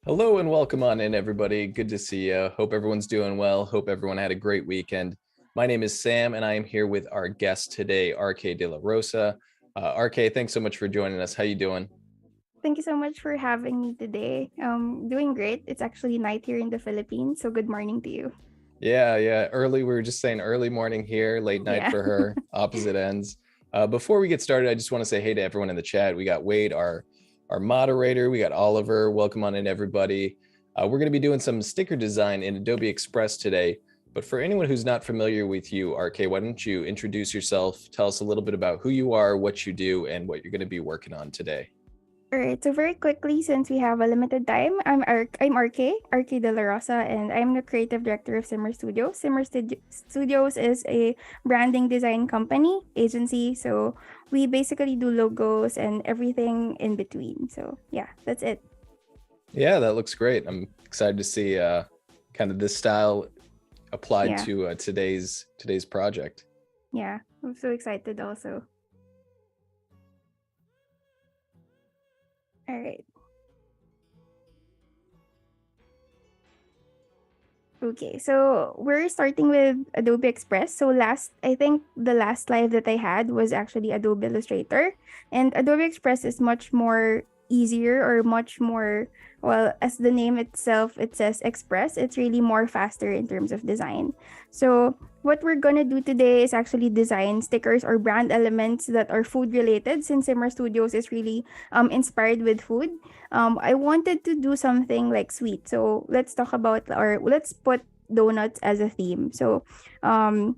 Hello and welcome on in, everybody. Good to see you. Hope everyone's doing well. Hope everyone had a great weekend. My name is Sam, and I am here with our guest today, RK De La Rosa. RK, thanks so much for joining us. How you doing? Thank you so much for having me today. Doing great. It's actually night here in the Philippines, so good morning to you. Yeah. Early, we were just saying early morning here, late night Yeah. for her, opposite ends. Before we get started, I just want to say hey to everyone in the chat. We got Wade, our moderator. We got Oliver. Welcome on in, everybody. We're going to be doing some sticker design in Adobe Express today. But for anyone who's not familiar with you, RK, why don't you introduce yourself? Tell us a little bit about who you are, what you do, and what you're going to be working on today. All right. So very quickly, since we have a limited time, I'm RK De La Rosa, and I'm the creative director of Simmer Studios. Studios is a branding design company agency. So we basically do logos and everything in between. So yeah, that's it. Yeah, that looks great. I'm excited to see kind of this style applied Yeah, to today's project. yeah. I'm so excited also. All right. Okay, so we're starting with Adobe Express. So I think the last live that I had was actually Adobe Illustrator, and Adobe Express is much more easier or much more, well, as the name itself it says Express, it's really more faster in terms of design. So what we're gonna do today is actually design stickers or brand elements that are food related, since Simmer Studios is really inspired with food. I wanted to do something like sweet. So let's talk about, or let's put donuts as a theme. So um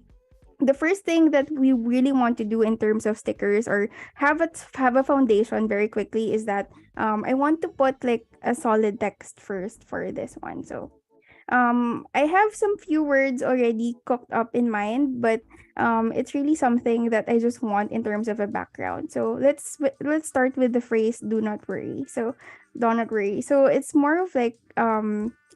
the first thing that we really want to do in terms of stickers or have a foundation very quickly is that I want to put like a solid text first for this one. So I have some few words already cooked up in mind, but it's really something that I just want in terms of a background. So let's start with the phrase "Do not worry." So, "Do not worry." So it's more of like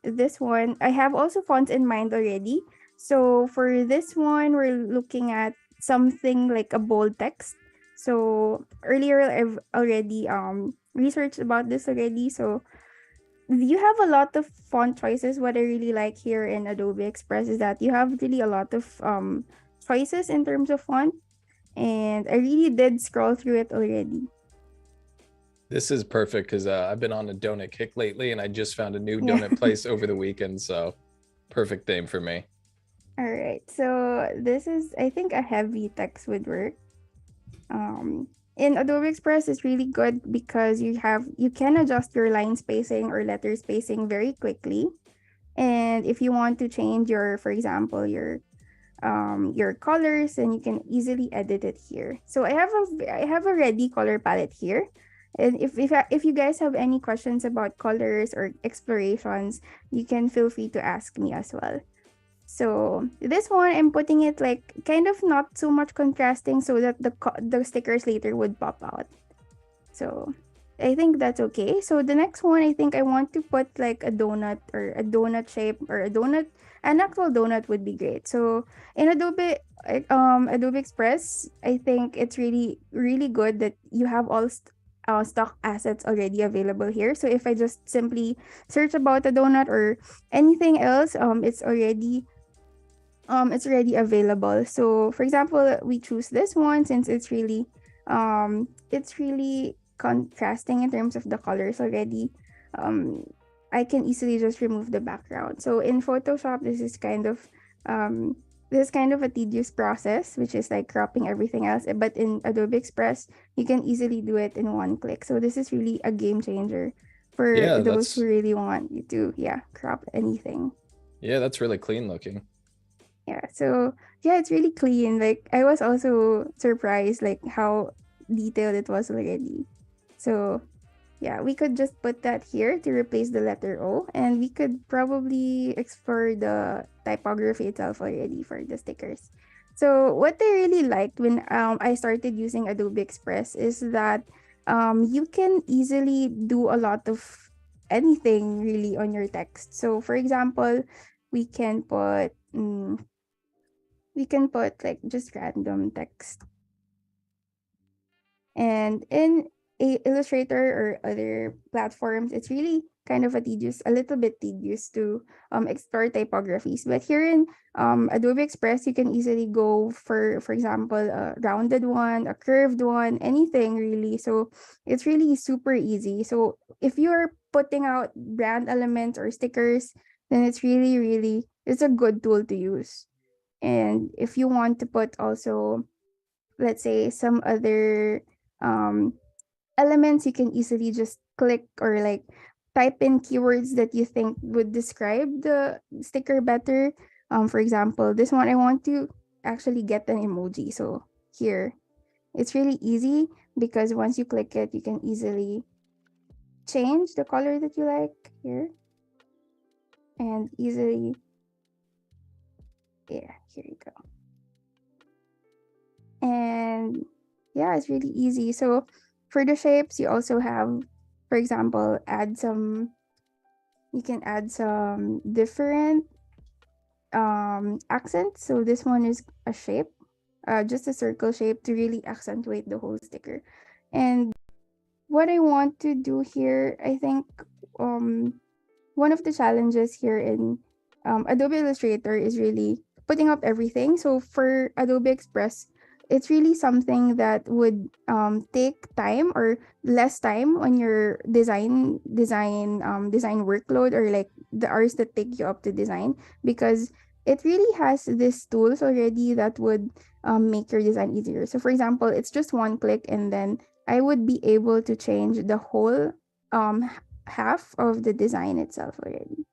this one. I have also fonts in mind already. So for this one, we're looking at something like a bold text. So earlier, I've already researched about this already. So you have a lot of font choices. What I really like here in Adobe Express is that you have really a lot of choices in terms of font, and I really did scroll through it already. This is perfect because I've been on a donut kick lately, and I just found a new Yeah. donut place over the weekend. So, perfect name for me. All right. So this is, I think, a heavy text would work. Um, in Adobe Express, it's really good because you can adjust your line spacing or letter spacing very quickly. And if you want to change your, for example, your colors, and you can easily edit it here. So I have a ready color palette here. And if you guys have any questions about colors or explorations, you can feel free to ask me as well. So this one, I'm putting it like kind of not so much contrasting so that the stickers later would pop out. So I think that's okay. So the next one, I think I want to put like a donut or a donut shape or a donut. An actual donut would be great. So in Adobe Express, I think it's really good that you have all stock assets already available here. So if I just simply search about a donut or anything else, it's already available. So for example, we choose this one since it's really contrasting in terms of the colors already. Um I can easily just remove the background. So in Photoshop, um this is kind of a tedious process, which is like cropping everything else. But in Adobe Express, you can easily do it in one click. So this is really a game changer for Yeah, those who that's really want you to, yeah, crop anything. yeah, that's really clean looking. Yeah, so yeah, it's really clean. Like I was also surprised like how detailed it was already. So yeah, we could just put that here to replace the letter O, and we could probably explore the typography itself already for the stickers. So what I really liked when I started using Adobe Express is that you can easily do a lot of anything really on your text. So for example, we can put we can put like just random text, and in Illustrator or other platforms, it's really kind of a little bit tedious to explore typographies. But here in Adobe Express, you can easily go for example, a rounded one, a curved one, anything really. So it's really super easy. So if you're putting out brand elements or stickers, then it's really it's a good tool to use. And if you want to put also, let's say, some other um elements, you can easily just click or like type in keywords that you think would describe the sticker better. For example, this one I want to actually get an emoji. So here, it's really easy because once you click it, you can easily change the color that you like here and easily, yeah, here you go. And yeah, it's really easy. So for the shapes, you also have, for example, you can add some different accents. So this one is a shape, just a circle shape to really accentuate the whole sticker. And what I want to do here, I think um one of the challenges here in Adobe Illustrator is really putting up everything. So for Adobe Express, it's really something that would take time or less time on your design workload, or like the hours that take you up to design, because it really has these tools already that would make your design easier. So for example, it's just one click and then I would be able to change the whole um half of the design itself already.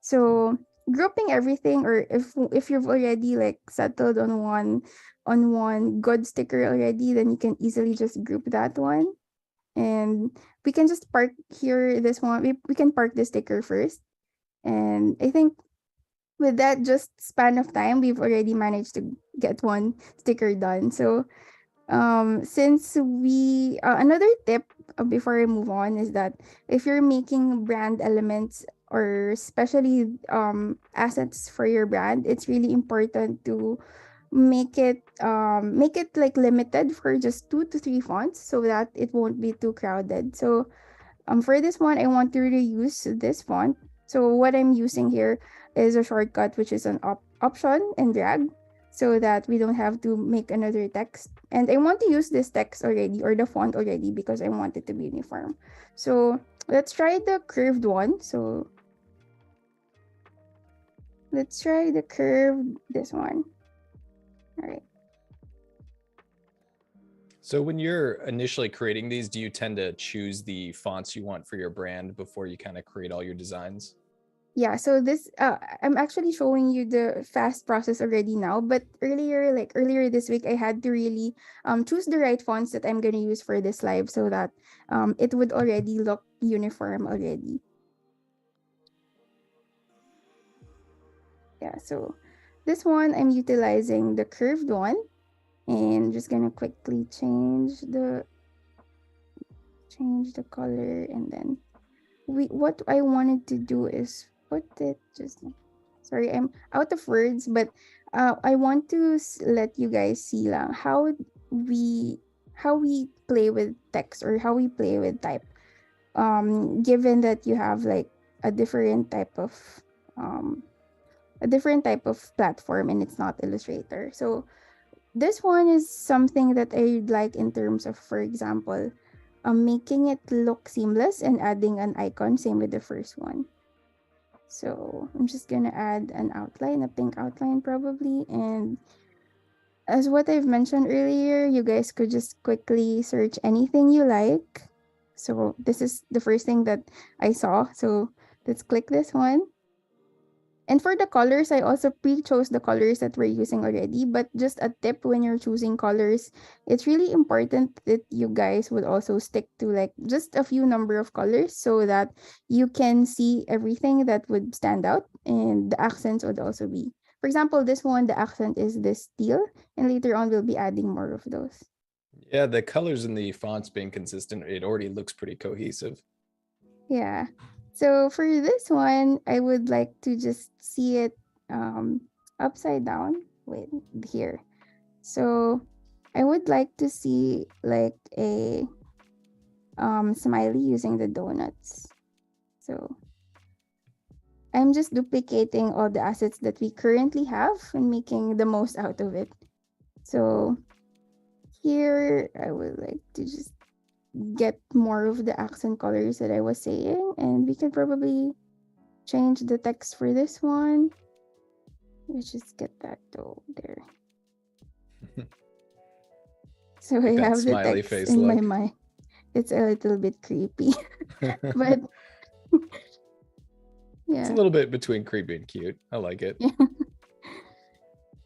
So grouping everything, or if you've already like settled on one good sticker already, then you can easily just group that one. And we can just park here this one. We can park the sticker first. And I think with that just span of time, we've already managed to get one sticker done. So since we another tip before I move on is that if you're making brand elements or especially assets for your brand, it's really important to make it like limited for just 2 to 3 fonts so that it won't be too crowded. So for this one, I want to reuse this font. So what I'm using here is a shortcut, which is an option and drag, so that we don't have to make another text. And I want to use this text already, or the font already, because I want it to be uniform. So let's try the curved one. So let's try the curved, this one. All right. So when you're initially creating these, do you tend to choose the fonts you want for your brand before you kind of create all your designs? Yeah, so this I'm actually showing you the fast process already now, but earlier this week I had to really choose the right fonts that I'm going to use for this live so that it would already look uniform already. Yeah, so this one I'm utilizing the curved one, and just going to quickly change the color. And then what I wanted to do is put it just, sorry, I'm out of words, but I want to let you guys see lang we how we play with text, or how we play with type. Given that you have like a different type of um a different type of platform and it's not Illustrator. So this one is something that I like in terms of, for example, making it look seamless and adding an icon. Same with the first one. So I'm just gonna add an outline, a pink outline probably. And as what I've mentioned earlier, you guys could just quickly search anything you like. So this is the first thing that I saw. So let's click this one. And for the colors, I also pre-chose the colors that we're using already. But just a tip when you're choosing colors, it's really important that you guys would also stick to like just a few number of colors so that you can see everything that would stand out, and the accents would also be. For example, this one, the accent is this teal, and later on we'll be adding more of those. Yeah, the colors and the fonts being consistent, it already looks pretty cohesive. Yeah. So for this one, I would like to just see it um upside down. Wait, here. So I would like to see like a smiley using the donuts. So I'm just duplicating all the assets that we currently have and making the most out of it. So here I would like to just get more of the accent colors that I was saying, and we can probably change the text for this one. Let's just get that though there. So I That have the smiley text face in my look. mind. It's a little bit creepy, but It's a yeah. little bit between creepy and cute. I like it. Yeah.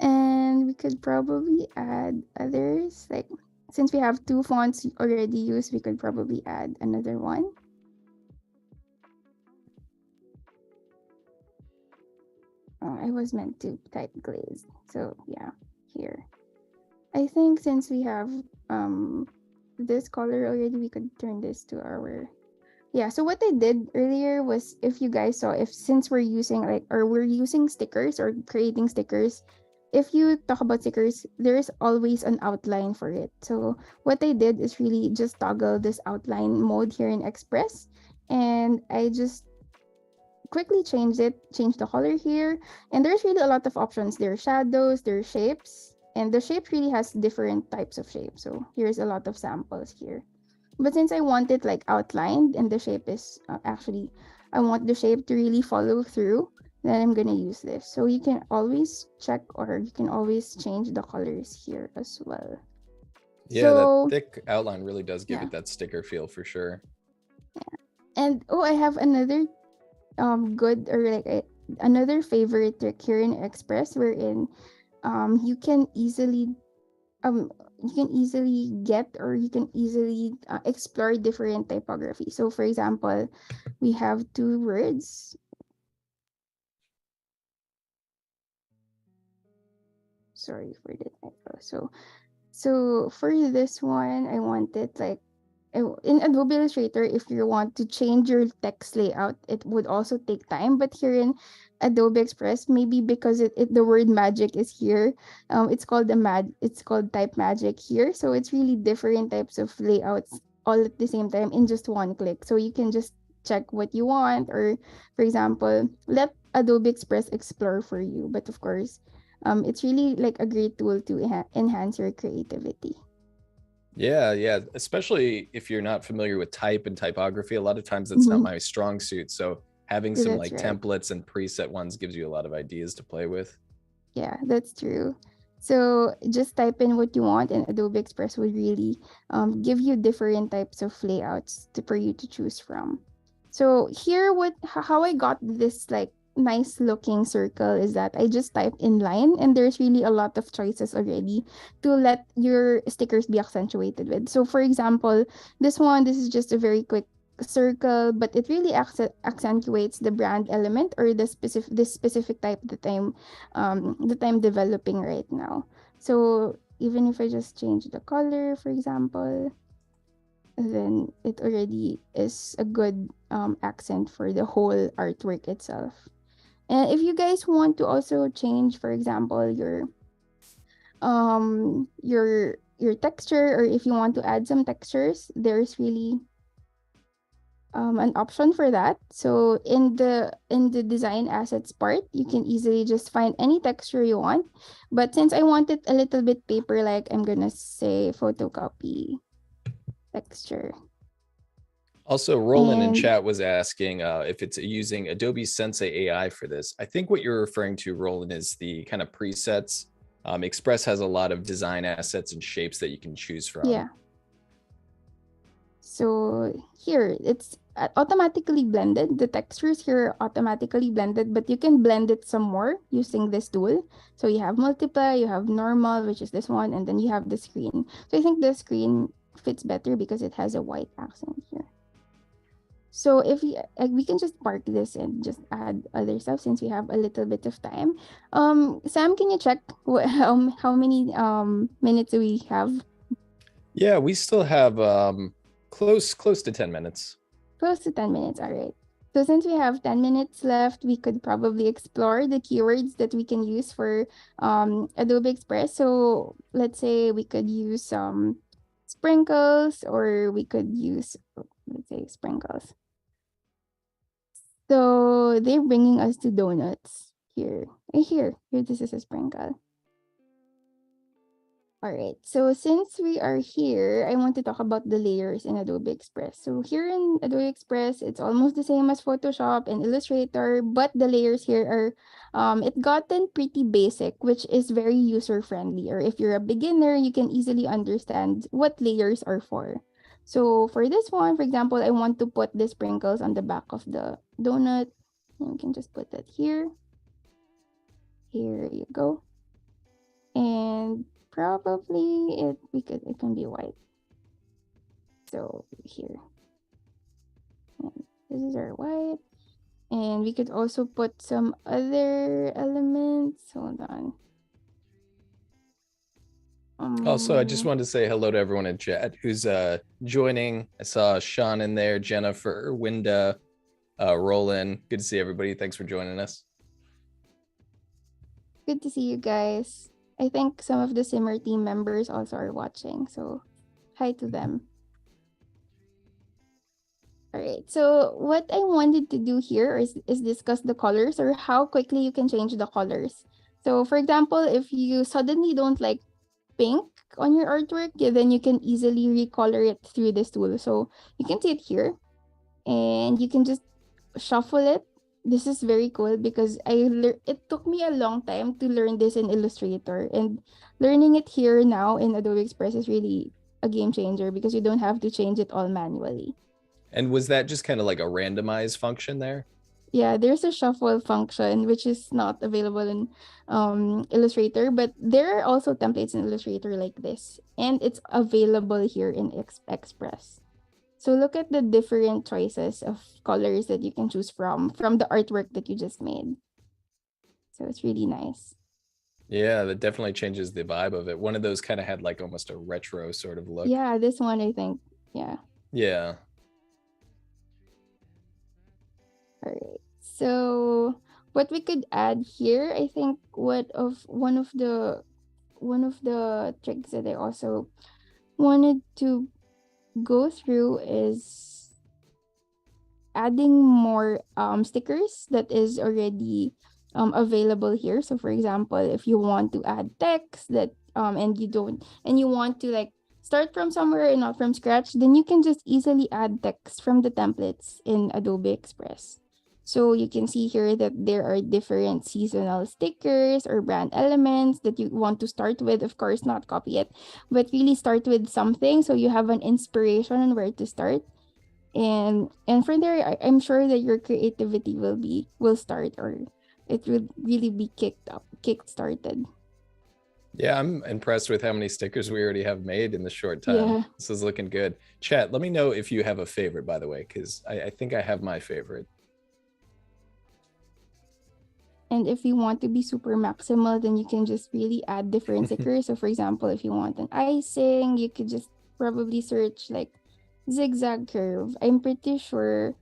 And we could probably add others. Like, since we have two fonts already used, we could probably add another one. I was meant to type glazed. So yeah, here. I think since we have this color already, we could turn this to our. Yeah, so what I did earlier was, if you guys saw, if since we're using we're using stickers or creating stickers, if you talk about stickers, there's always an outline for it. So what I did is really just toggle this outline mode here in Express, and I just quickly change the color here, and there's really a lot of options. There are shadows, there are shapes, and the shape really has different types of shapes. So here's a lot of samples here. But since I want it like outlined and the shape is actually, I want the shape to really follow through, then I'm gonna use this. So you can always check, or you can always change the colors here as well. Yeah, that So thick outline really does give yeah. it that sticker feel for sure. And oh, I have another good, or another favorite trick here in Express, wherein you can easily um get, or you can easily explore different typography. So for example, we have two words. Sorry for the typo. So for this one, I wanted like, in Adobe Illustrator, if you want to change your text layout, it would also take time. But here in Adobe Express, maybe because the word magic is here, it's called type magic here. So it's really different types of layouts all at the same time in just one click. So you can just check what you want, or for example, let Adobe Express explore for you. But of course, it's really like a great tool to enhance your creativity. Yeah, yeah. Especially if you're not familiar with type and typography, a lot of times that's not Mm-hmm. my strong suit. So having some That's like right. templates and preset ones gives you a lot of ideas to play with. Yeah, that's true. So just type in what you want, and Adobe Express would really give you different types of layouts for you to choose from. So here, how I got this like nice looking circle is that I just typed in line, and there's really a lot of choices already to let your stickers be accentuated with. So for example, this is just a very quick circle, but it really accentuates the brand element, or this specific type that I'm developing right now. So even if I just change the color, for example, then it already is a good accent for the whole artwork itself. And if you guys want to also change, for example, your texture, or if you want to add some textures, there's really an option for that. So in the design assets part, you can easily just find any texture you want. But since I want it a little bit paper like, I'm gonna say photocopy texture. Also, Roland in And chat was asking if it's using Adobe Sensei AI for this. I think what you're referring to, Roland, is the kind of presets. Express has a lot of design assets and shapes that you can choose from. yeah, so here it's automatically blended. The textures here are automatically blended, but you can blend it some more using this tool. So you have multiply, you have normal, which is this one, and then you have the screen. So I think the screen fits better because it has a white accent here. So if we can just park this and just add other stuff since we have a little bit of time. Sam, can you check how many minutes do we have? Yeah, we still have close to 10 minutes. Close to 10 minutes, all right. So since we have 10 minutes left, we could probably explore the keywords that we can use for Adobe Express. So let's say we could use sprinkles, or we could use, let's say, sprinkles. So they're bringing us to donuts here. Here, this is a sprinkle. All right, so since we are here, I want to talk about the layers in Adobe Express. So here in Adobe Express, it's almost the same as Photoshop and Illustrator, but the layers here are, it gotten pretty basic, which is very user-friendly. Or if you're a beginner, you can easily understand what layers are for. So for this one, for example, I want to put the sprinkles on the back of the donut. And we can just put that here. Here you go. And probably it can be white. So here, and this is our white, and we could also put some other elements. Hold on. Also, I just wanted to say hello to everyone in chat who's joining. I saw Sean in there, Jennifer, Winda, Roland. Good to see everybody. Thanks for joining us. Good to see you guys. I think some of the Simmer team members also are watching, so hi to them. All right, so what I wanted to do here is discuss the colors, or how quickly you can change the colors. So for example, if you suddenly don't like pink on your artwork, yeah, then you can easily recolor it through this tool. So you can see it here, and you can just shuffle it. This is very cool because it took me a long time to learn this in Illustrator, and learning it here now in Adobe Express is really a game changer because you don't have to change it all manually. And was that just kind of like a randomized function there? Yeah, there's a shuffle function which is not available in Illustrator, but there are also templates in Illustrator like this, and it's available here in Express. So look at the different choices of colors that you can choose from the artwork that you just made. So it's really nice. Yeah, that definitely changes the vibe of it. One of those kind of had like almost a retro sort of look. Yeah, this one I think. Yeah. Yeah. All right. So what we could add here, I think one of the tricks that I also wanted to go through is adding more stickers that is already available here. So for example, if you want to add text that and you want to like start from somewhere and not from scratch, then you can just easily add text from the templates in Adobe Express. So you can see here that there are different seasonal stickers or brand elements that you want to start with. Of course, not copy it, but really start with something so you have an inspiration on where to start. And from there, I'm sure that your creativity will start, or it will really be kick started. Yeah, I'm impressed with how many stickers we already have made in the short time. Yeah. This is looking good. Chat, let me know if you have a favorite, by the way, because I think I have my favorite. And if you want to be super maximal, then you can just really add different stickers. So for example, if you want an icing, you could just probably search like zigzag curve. I'm pretty sure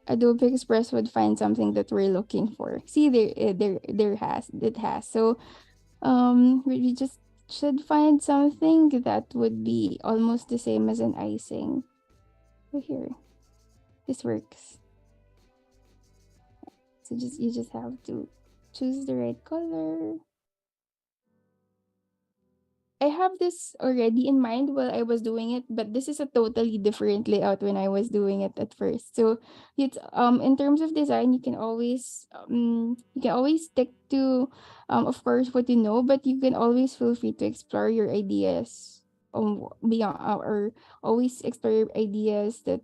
Adobe Express would find something that we're looking for. See, it has. So we just should find something that would be almost the same as an icing. So here, this works. So you just have to choose the right color. I have this already in mind while I was doing it, but this is a totally different layout when I was doing it at first. So it's in terms of design, you can always stick to of course what you know, but you can always feel free to explore your ideas beyond or always explore your ideas that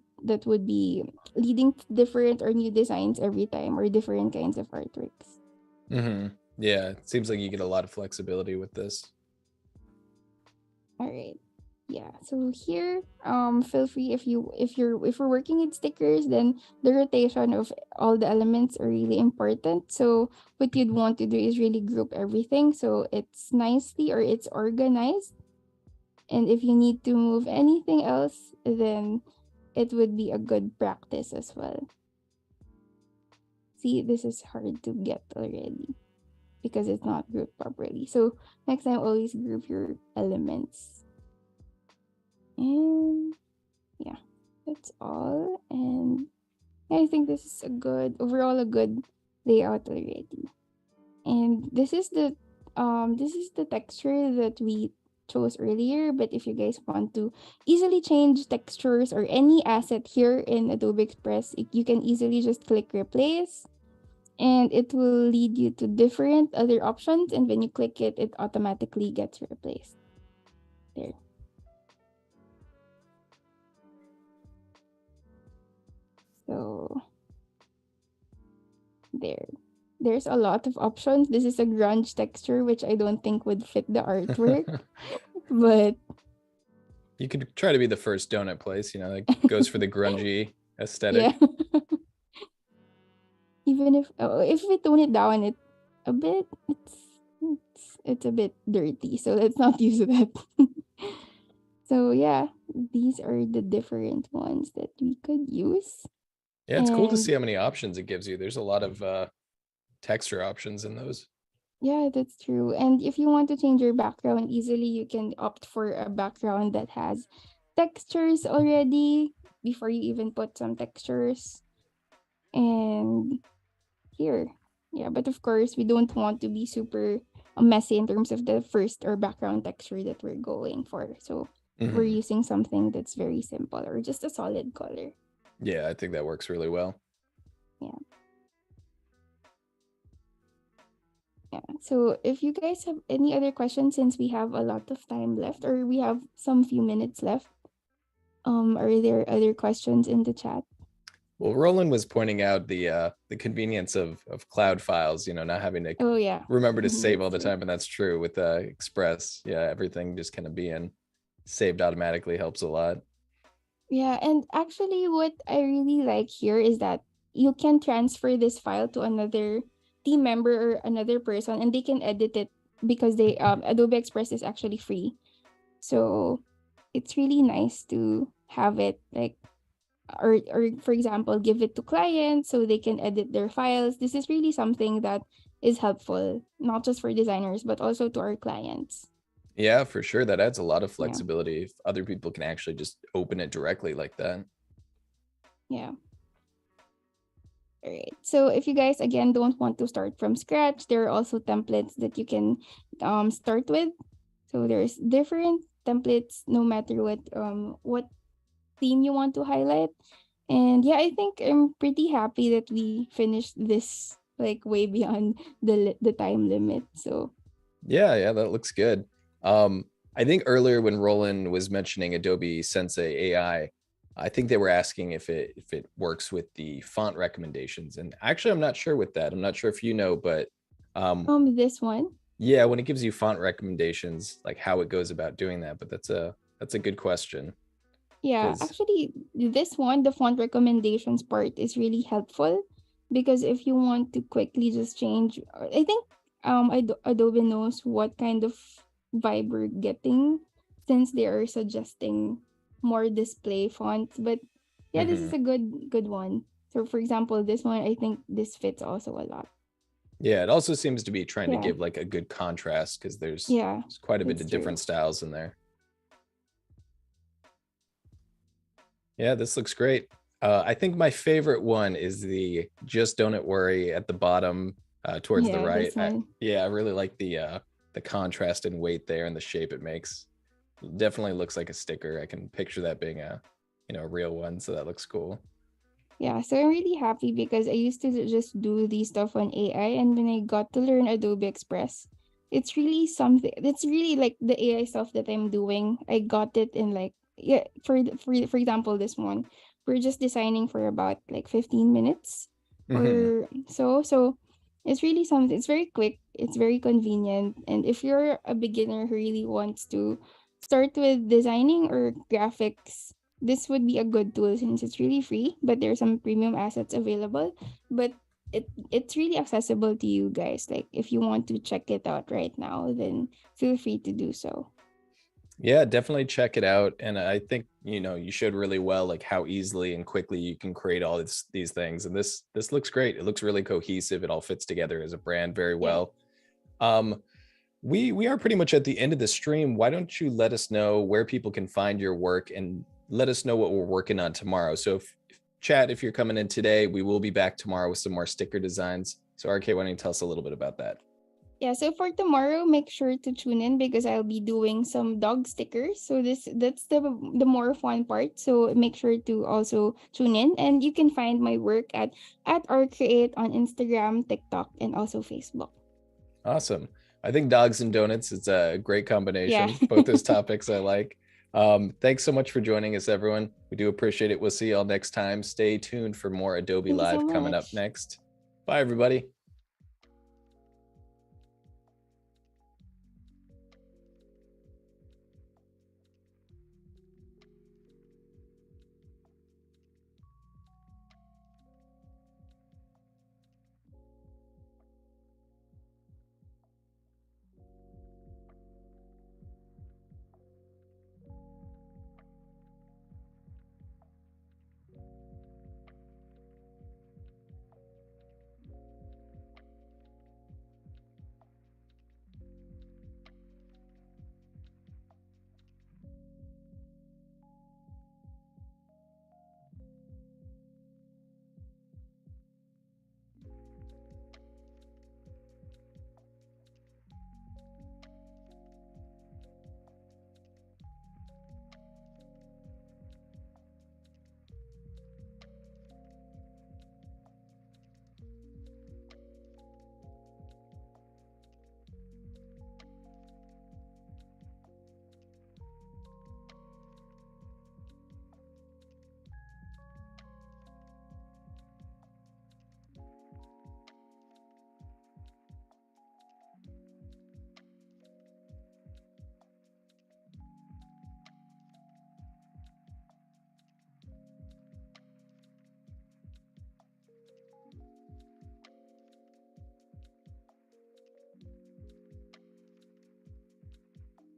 would be leading to different or new designs every time, or different kinds of artworks. Yeah, it seems like you get a lot of flexibility with this. All right. Yeah. So here, feel free if we're working with stickers, then the rotation of all the elements are really important. So what you'd want to do is really group everything so it's nicely or it's organized. And if you need to move anything else, then it would be a good practice as well. See, this is hard to get already because it's not grouped properly. So next time, always group your elements. And yeah, that's all. And I think this is overall a good layout already. And this is the texture that we chose earlier. But if you guys want to easily change textures or any asset here in Adobe Express, you can easily just click replace, and it will lead you to different other options, and when you click it, it automatically gets replaced there. So there. There's a lot of options. This is a grunge texture, which I don't think would fit the artwork, but You could try to be the first donut place, that goes for the grungy yeah. aesthetic. Even if we tone it down it a bit, it's a bit dirty, so let's not use that. So yeah, these are the different ones that we could use. Yeah, it's cool to see And how many options it gives you. There's a lot of texture options in those. yeah, that's true. And if you want to change your background easily, you can opt for a background that has textures already before you even put some textures. And here, yeah, but of course, we don't want to be super messy in terms of the first or background texture that we're going for. So we're Mhm. using something that's very simple or just a solid color. Yeah, I think that works really well. Yeah. Yeah. So if you guys have any other questions, since we have a lot of time left or we have some few minutes left, are there other questions in the chat? Well, Roland was pointing out the convenience of cloud files, not having to Oh yeah. remember to save all That's the true. time, and that's true with Express. Yeah, everything just kind of being saved automatically helps a lot. Yeah, and actually what I really like here is that you can transfer this file to another team member or another person, and they can edit it because they Adobe Express is actually free. So it's really nice to have it like, or for example, give it to clients so they can edit their files. This is really something that is helpful not just for designers but also to our clients. Yeah, for sure. That adds a lot of Yeah. flexibility if other people can actually just open it directly like that. Yeah. All right. So if you guys again don't want to start from scratch, there are also templates that you can start with. So there's different templates no matter what theme you want to highlight. And yeah, I think I'm pretty happy that we finished this like way beyond the time limit. So Yeah, that looks good. I think earlier when Roland was mentioning Adobe Sensei I think they were asking if it works with the font recommendations. And actually, I'm not sure with that. I'm not sure if you know, but this one. yeah, when it gives you font recommendations, like how it goes about doing that. But that's a good question Yeah, because actually, this one, the font recommendations part is really helpful because if you want to quickly just change, I think Adobe knows what kind of vibe we're getting since they are suggesting more display fonts. But yeah, this is a good one. So for example, this one, I think this fits also a lot. yeah, it also seems to be trying to Yeah, give like a good contrast because yeah, there's quite a bit that's of true. different styles in there. Yeah, this looks great. I think my favorite one is the "Just Don't Worry" at the bottom, towards the Yeah, right. this one. Yeah, I really like the contrast and weight there and the shape it makes. Definitely looks like a sticker. I can picture that being a real one, so that looks cool. Yeah, so I'm really happy because I used to just do these stuff on AI, and when I got to learn Adobe Express, it's really something. It's really like the AI stuff that I'm doing. I got it in like, yeah, for example, this one, we're just designing for about like 15 minutes Hmm. or so. So it's really something. It's very quick. It's very convenient, and if you're a beginner who really wants to start with designing or graphics, this would be a good tool since it's really free, but there's some premium assets available. But it's really accessible to you guys. Like if you want to check it out right now, then feel free to do so. Yeah, definitely check it out. And I think you showed really well like how easily and quickly you can create all these things. And this looks great. It looks really cohesive. It all fits together as a brand very Yeah. well. Um, we are pretty much at the end of the stream. Why don't you let us know where people can find your work and let us know what we're working on tomorrow. So chat, if you're coming in today, we will be back tomorrow with some more sticker designs. So RK, why don't you tell us a little bit about that? Yeah, so for tomorrow, make sure to tune in because I'll be doing some dog stickers. So that's the more fun part. So make sure to also tune in, and you can find my work at or create on Instagram, TikTok, and also Facebook. Awesome. I think dogs and donuts, it's a great Yeah. combination. Both those topics I like. Thanks so much for joining us, everyone. We do appreciate it. We'll see y'all next time. Stay tuned for more Adobe Thank you so Live coming up much. next. Bye, everybody.